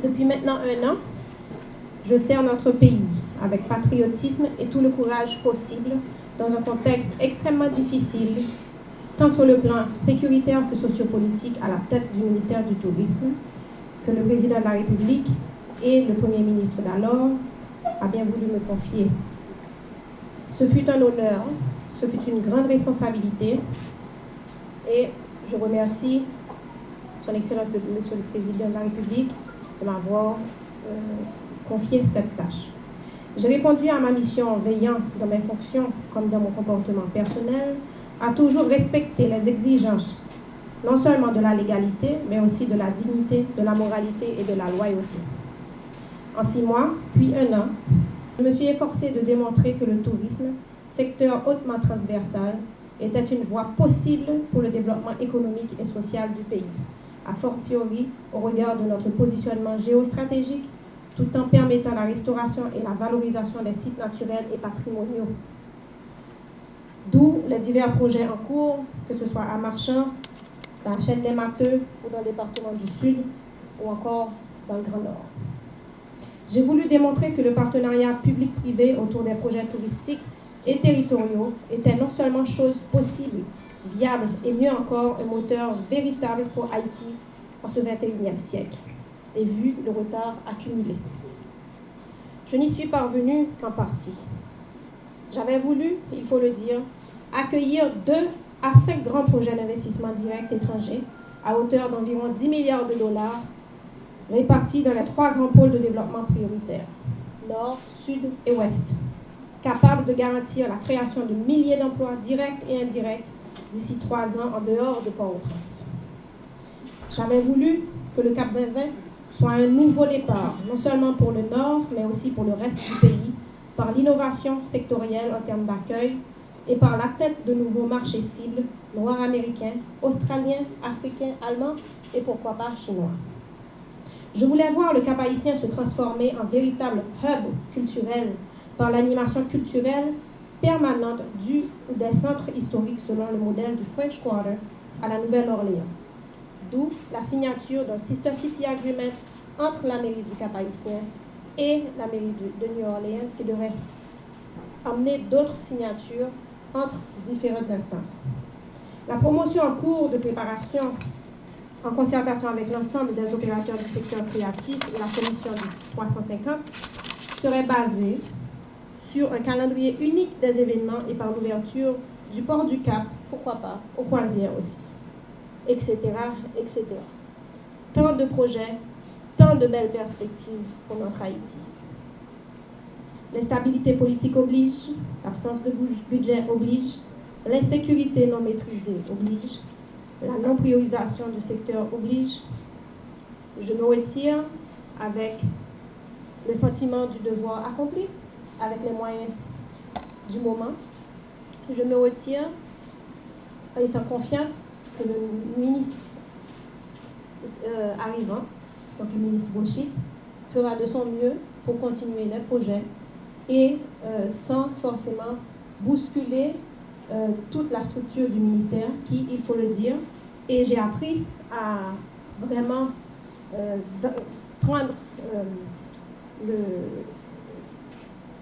Depuis maintenant 1 an, je sers notre pays avec patriotisme et tout le courage possible dans un contexte extrêmement difficile, tant sur le plan sécuritaire que sociopolitique, à la tête du ministère du Tourisme, que le président de la République et le Premier ministre d'alors a bien voulu me confier. Ce fut un honneur, ce fut une grande responsabilité et je remercie Son Excellence Monsieur le Président de la République de m'avoir confié cette tâche. J'ai répondu à ma mission en veillant dans mes fonctions comme dans mon comportement personnel à toujours respecter les exigences non seulement de la légalité, mais aussi de la dignité, de la moralité et de la loyauté. En 6 mois, puis 1 an, je me suis efforcée de démontrer que le tourisme, secteur hautement transversal, était une voie possible pour le développement économique et social du pays, a fortiori au regard de notre positionnement géostratégique, tout en permettant la restauration et la valorisation des sites naturels et patrimoniaux. D'où les divers projets en cours, que ce soit à Marchand, dans la chaîne des Mateux ou dans le département du Sud, ou encore dans le Grand Nord. J'ai voulu démontrer que le partenariat public-privé autour des projets touristiques et territoriaux était non seulement chose possible, viable et mieux encore un moteur véritable pour Haïti en ce 21e siècle, et vu le retard accumulé. Je n'y suis parvenue qu'en partie. J'avais voulu, il faut le dire, accueillir 2 à 5 grands projets d'investissement direct étrangers à hauteur d'environ 10 milliards de dollars répartis dans les 3 grands pôles de développement prioritaires, Nord, Sud et Ouest, capables de garantir la création de milliers d'emplois directs et indirects d'ici 3 ans en dehors de Port-au-Prince. J'avais voulu que le Cap 2020 soit un nouveau départ, non seulement pour le Nord, mais aussi pour le reste du pays, par l'innovation sectorielle en termes d'accueil et par l'atteinte de nouveaux marchés cibles, noirs américains, australiens, africains, allemands et pourquoi pas chinois. Je voulais voir le Cap haïtien se transformer en véritable hub culturel par l'animation culturelle permanente du ou des centres historiques selon le modèle du French Quarter à la Nouvelle-Orléans. D'où la signature d'un Sister City Agreement entre la mairie du Cap haïtien et la mairie de New Orleans qui devrait amener d'autres signatures entre différentes instances. La promotion en cours de préparation en concertation avec l'ensemble des opérateurs du secteur créatif et la commission du 350 serait basée sur un calendrier unique des événements et par l'ouverture du port du Cap, pourquoi pas, aux croisières aussi, etc., etc. Tant de projets, tant de belles perspectives pour notre Haïti. L'instabilité politique oblige, l'absence de budget oblige, l'insécurité non maîtrisée oblige, la non-priorisation du secteur oblige. Je me retire avec le sentiment du devoir accompli, avec les moyens du moment. Je me retire en étant confiante que le ministre arrivant, donc le ministre Bouchit, fera de son mieux pour continuer les projets et sans forcément bousculer toute la structure du ministère qui, il faut le dire, et j'ai appris à vraiment prendre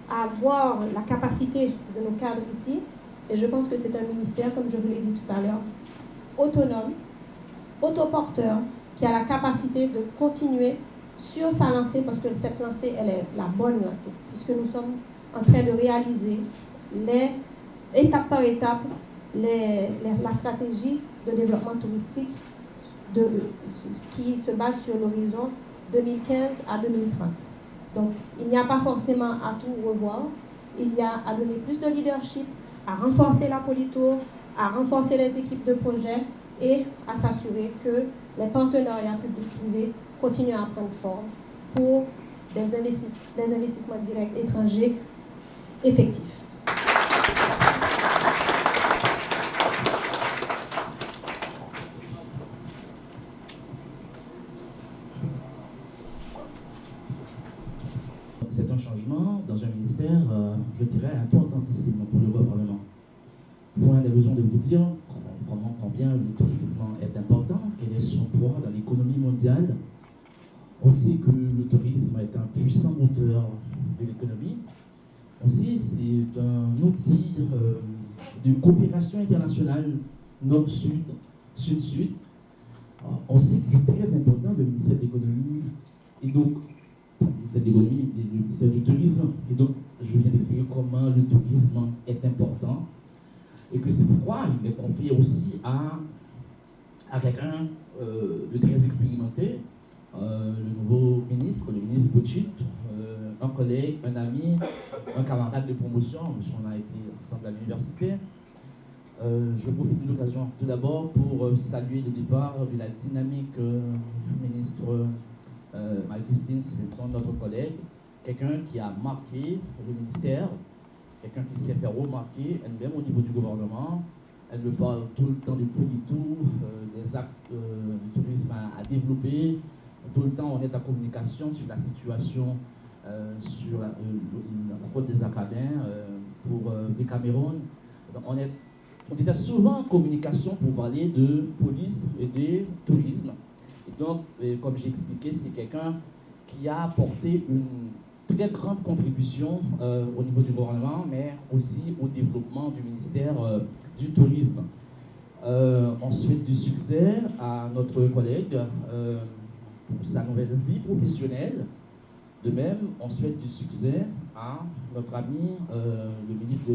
à avoir la capacité de nos cadres ici, et je pense que c'est un ministère, comme je vous l'ai dit tout à l'heure, autonome, autoporteur, qui a la capacité de continuer sur sa lancée, parce que cette lancée, elle est la bonne lancée, puisque nous sommes en train de réaliser étape par étape la stratégie de développement touristique qui se base sur l'horizon 2015 à 2030. Donc, il n'y a pas forcément à tout revoir, il y a à donner plus de leadership, à renforcer la Politour, à renforcer les équipes de projet et à s'assurer que les partenariats publics-privés continuent à prendre forme pour des investissements directs étrangers effectifs. C'est un changement dans un ministère, je dirais, importantissime pour le gouvernement. Point des besoins de vous dire combien le tourisme est important, quel est son poids dans l'économie mondiale. On sait que le tourisme est un puissant moteur de l'économie. On sait que c'est un outil de coopération internationale nord-sud, sud-sud. On sait que c'est très important le ministère de l'économie et donc le ministère de l'économie et le ministère du tourisme. Et donc je viens d'expliquer comment le tourisme est important et que c'est pourquoi il est confié aussi à quelqu'un de très expérimenté, le nouveau ministre, le ministre Botchit, un collègue, un ami, un camarade de promotion, on a été ensemble à l'université. Je profite de l'occasion tout d'abord pour saluer le départ de la dynamique ministre Marie-Christine Stevenson, notre collègue, quelqu'un qui a marqué le ministère, quelqu'un qui s'est fait remarquer elle-même au niveau du gouvernement. Elle me parle tout le temps du politou, des actes du tourisme à développer. Tout le temps, on est en communication sur la situation sur la côte des Acadiens pour des Cameroun. On était souvent en communication pour parler de police et de tourisme. Et donc, comme j'ai expliqué, c'est quelqu'un qui a apporté une très grande contribution au niveau du gouvernement, mais aussi au développement du ministère du tourisme. On souhaite du succès à notre collègue pour sa nouvelle vie professionnelle. De même, on souhaite du succès à notre ami, le ministre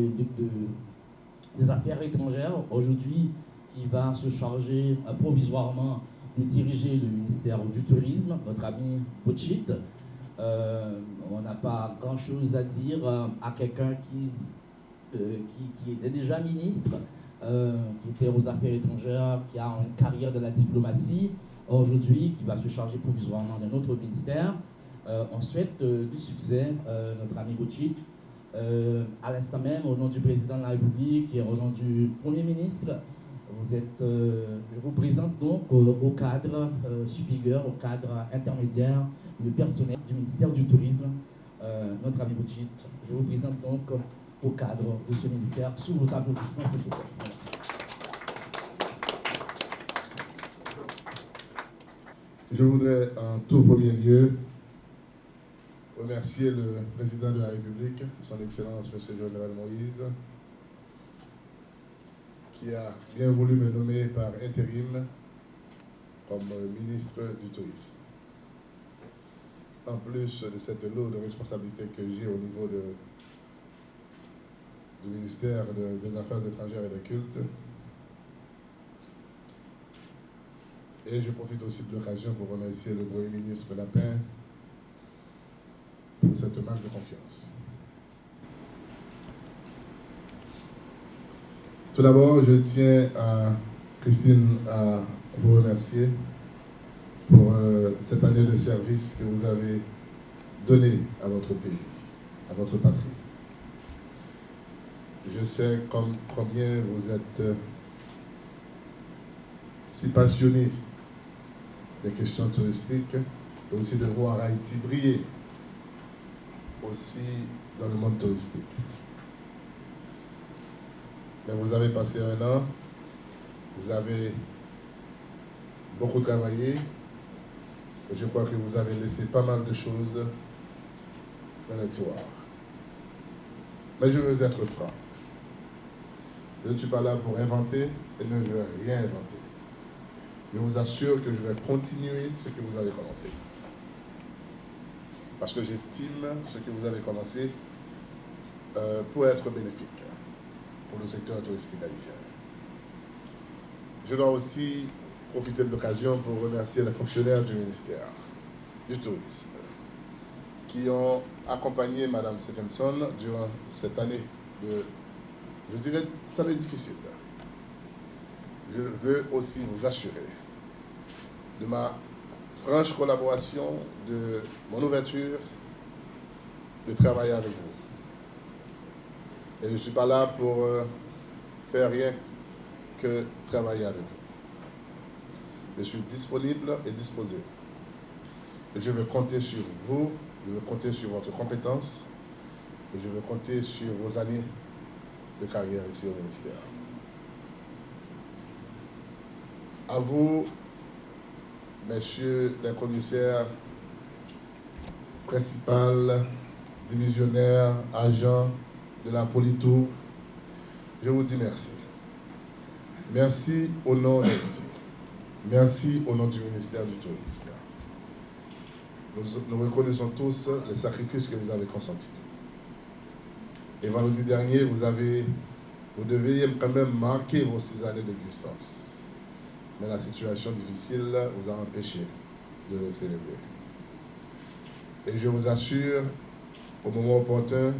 des Affaires étrangères, aujourd'hui, qui va se charger provisoirement de diriger le ministère du Tourisme, notre ami Botchit. On n'a pas grand-chose à dire à quelqu'un qui était déjà ministre, qui était aux Affaires étrangères, qui a une carrière de la diplomatie, aujourd'hui, qui va se charger provisoirement d'un autre ministère. On souhaite du succès, notre ami Botchit. À l'instant même, au nom du président de la République et au nom du Premier ministre, je vous présente donc au cadre supérieur, au cadre intermédiaire, le personnel du ministère du Tourisme, notre ami Botchit. Je vous présente donc au cadre de ce ministère, sous vos applaudissements, s'il vous plaît. Je voudrais en tout premier lieu remercier le président de la République, son Excellence M. Jovenel Moïse, qui a bien voulu me nommer par intérim comme ministre du Tourisme. En plus de cette lourde responsabilité que j'ai au niveau du ministère des Affaires étrangères et des Cultes, et je profite aussi de l'occasion pour remercier le Premier ministre Lapin pour cette marque de confiance. Tout d'abord, je tiens Christine à vous remercier pour cette année de service que vous avez donnée à votre pays, à votre patrie. Je sais combien vous êtes si passionné des questions touristiques et aussi de voir Haïti briller aussi dans le monde touristique. Mais vous avez passé un an, vous avez beaucoup travaillé, et je crois que vous avez laissé pas mal de choses dans le tiroir. Mais je veux être franc. Je ne suis pas là pour inventer et ne veux rien inventer. Je vous assure que je vais continuer ce que vous avez commencé. Parce que j'estime ce que vous avez commencé pour être bénéfique pour le secteur touristique haïtien. Je dois aussi profiter de l'occasion pour remercier les fonctionnaires du ministère du Tourisme qui ont accompagné Mme Stevenson durant cette année je dirais, cette année difficile. Je veux aussi vous assurer de ma franche collaboration, de mon ouverture de travailler avec vous. Et je ne suis pas là pour faire rien que travailler avec vous. Je suis disponible et disposé. Et je veux compter sur vous, je veux compter sur votre compétence et je veux compter sur vos années de carrière ici au ministère. À vous, messieurs les commissaires principal, divisionnaire, agent de la Politour, je vous dis merci. Merci au nom d'Haïti. Merci au nom du ministère du Tourisme. Nous reconnaissons tous les sacrifices que vous avez consentis. Et vendredi dernier, vous deviez quand même marquer vos 6 années d'existence. Mais la situation difficile vous a empêché de le célébrer. Et je vous assure, au moment opportun,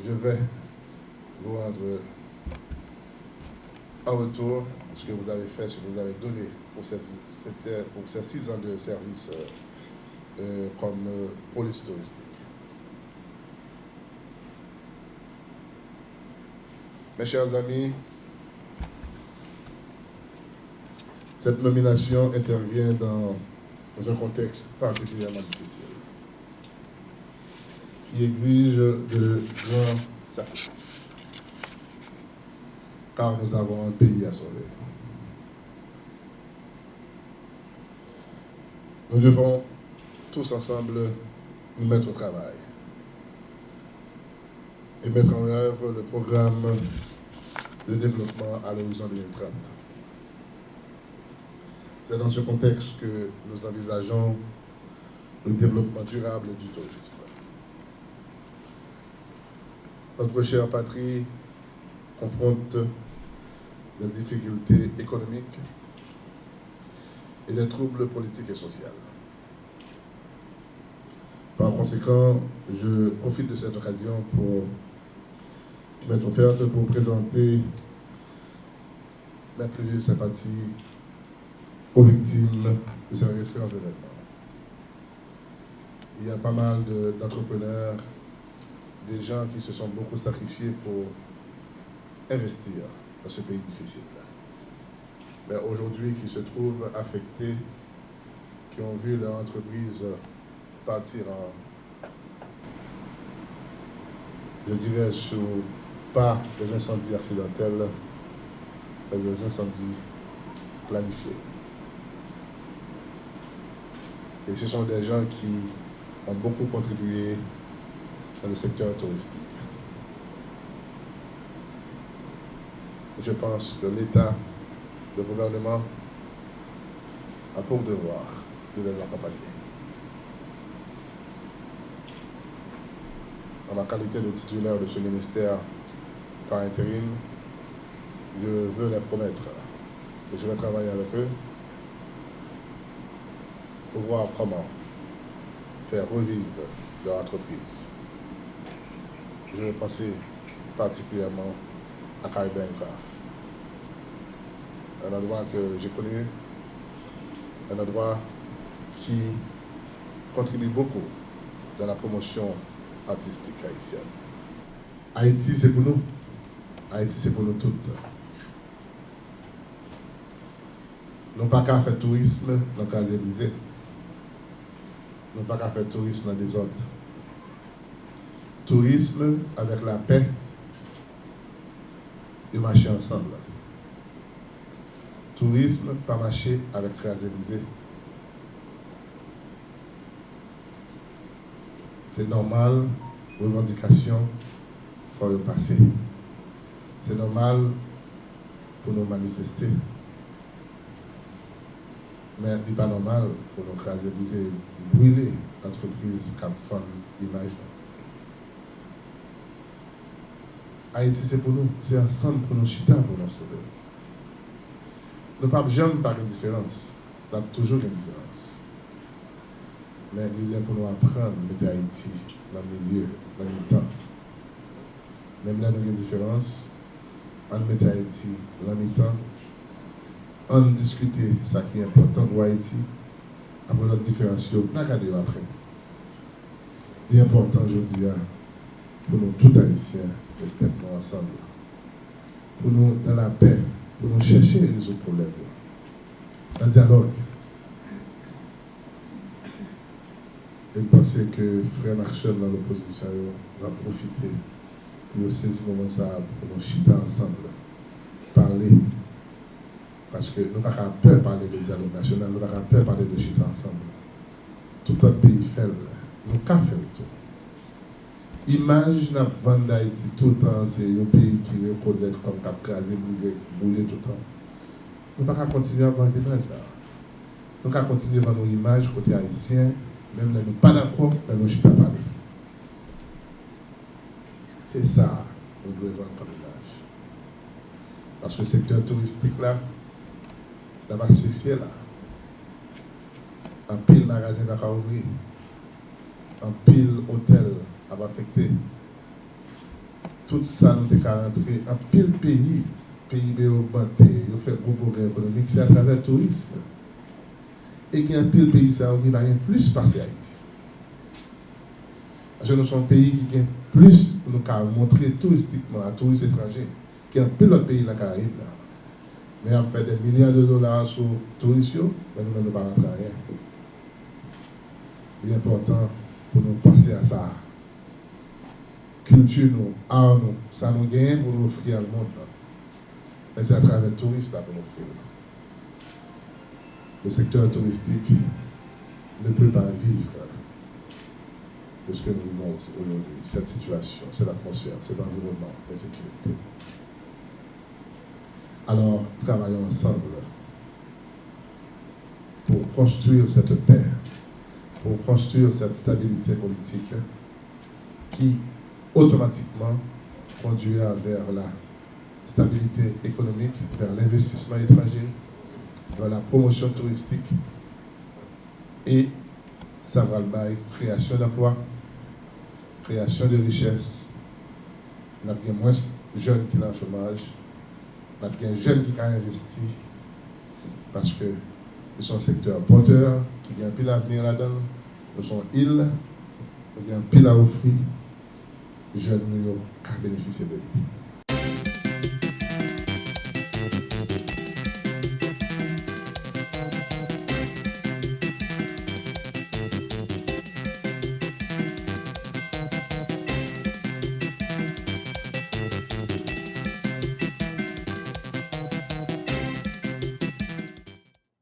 je vais vous rendre en retour ce que vous avez fait, ce que vous avez donné pour ces 6 ans de service comme police touristique. Mes chers amis, cette nomination intervient dans un contexte particulièrement difficile, qui exige de grands sacrifices, car nous avons un pays à sauver. Nous devons tous ensemble nous mettre au travail et mettre en œuvre le programme de développement à l'horizon 2030. C'est dans ce contexte que nous envisageons le développement durable du tourisme. Notre chère patrie confronte des difficultés économiques et des troubles politiques et sociaux. Par conséquent, je profite de cette occasion pour m'être offerte pour présenter mes plus vives sympathies aux victimes de ces récents événements. Il y a pas mal d'entrepreneurs, des gens qui se sont beaucoup sacrifiés pour investir dans ce pays difficile. Mais aujourd'hui, qui se trouvent affectés, qui ont vu leur entreprise partir je dirais, pas des incendies accidentels, mais des incendies planifiés. Et ce sont des gens qui ont beaucoup contribué dans le secteur touristique. Je pense que l'État, le gouvernement, a pour devoir de les accompagner. En ma qualité de titulaire de ce ministère par intérim, je veux les promettre que je vais travailler avec eux pour voir comment faire revivre leur entreprise. Je vais penser particulièrement à Caribbean Craft, un endroit que j'ai connu, un endroit qui contribue beaucoup dans la promotion artistique haïtienne. Haïti, c'est pour nous. Haïti, c'est pour nous toutes. Nous n'avons pas qu'à faire tourisme dans le cas brisé. Nous n'avons pas qu'à faire tourisme dans des autres. Tourisme avec la paix et marcher ensemble. Tourisme, pas marcher avec crasé brisé. C'est normal, revendication, il faut le passer. C'est normal pour nous manifester. Mais ce n'est pas normal pour nous craser, briser, brûler l'entreprise qui a fait l'image. Haïti, c'est pour nous, c'est ensemble pour nous chita, pour nous sauver. Nous ne pouvons jamais par une différence. Nous avons toujours une différence. Mais il est pour nous apprendre à mettre Haïti dans le milieu, dans le temps. Même là, nous avons une différence. On met Haïti dans le temps. On discute ce qui est important pour Haïti. Après notre différence, on a regardé après. L'important aujourd'hui, pour nous tous Haïtiens, peut-être nous ensemble. Pour nous, dans la paix, pour nous chercher les autres problèmes. Dans le dialogue. Et penser que Frère Marchal dans l'opposition va profiter pour saisir le moment ça pour nous chiter ensemble, parler. Parce que nous n'avons pas peur de parler de dialogue national, nous n'avons pas peur de parler de chiter ensemble. Tout notre pays fait, nous avons fait tout. Image n'a vendre d'Haïti tout le temps, c'est un pays qui reconnaît comme cap crasé, boulé tout le temps. Nous ne pouvons pas continuer à vendre ça. Nous allons continuer à vendre nos images côté haïtien, même là nous pas d'accord, mais nous ne pas parler. C'est ça nous devons vendre comme image. Parce que le secteur touristique là, la succès là, un pile magasin va ouvrir, un pile hôtel va affecter. Tout ça nous avons rentré, un pile PIB augmenté, il fait gros progrès économique, c'est à travers le tourisme. Et qu'il y a un pile pays qui va plus passer à Haïti. Parce que nous sommes un pays qui a plus pour nous montrer touristiquement à touristes étrangers qu'il y a un peu d'autres pays dans la Caraïbe. Mais on fait des milliards de dollars sur les touristes, mais nous ne pas rentrer à rien. Il est important pour nous penser à ça. Culture, nous, art, nous, ça nous gagne pour nous offrir au monde. Mais c'est à travers les touristes pour nous offrir. Le secteur touristique ne peut pas vivre de ce que nous vivons aujourd'hui, cette situation, cette atmosphère, cet environnement d'insécurité. Alors, travaillons ensemble pour construire cette paix, pour construire cette stabilité politique qui automatiquement conduira vers la stabilité économique, vers l'investissement étranger, vers la promotion touristique et ça va le bail, création d'emplois, création de richesses. Il y a moins de jeunes qui sont en chômage, il y a des jeunes qui ont investi parce que nous sommes un secteur porteur, qui a un pile à venir là-dedans, nous sommes îles, qui a un pile à offrir, les jeunes nous ont bénéficié de lui.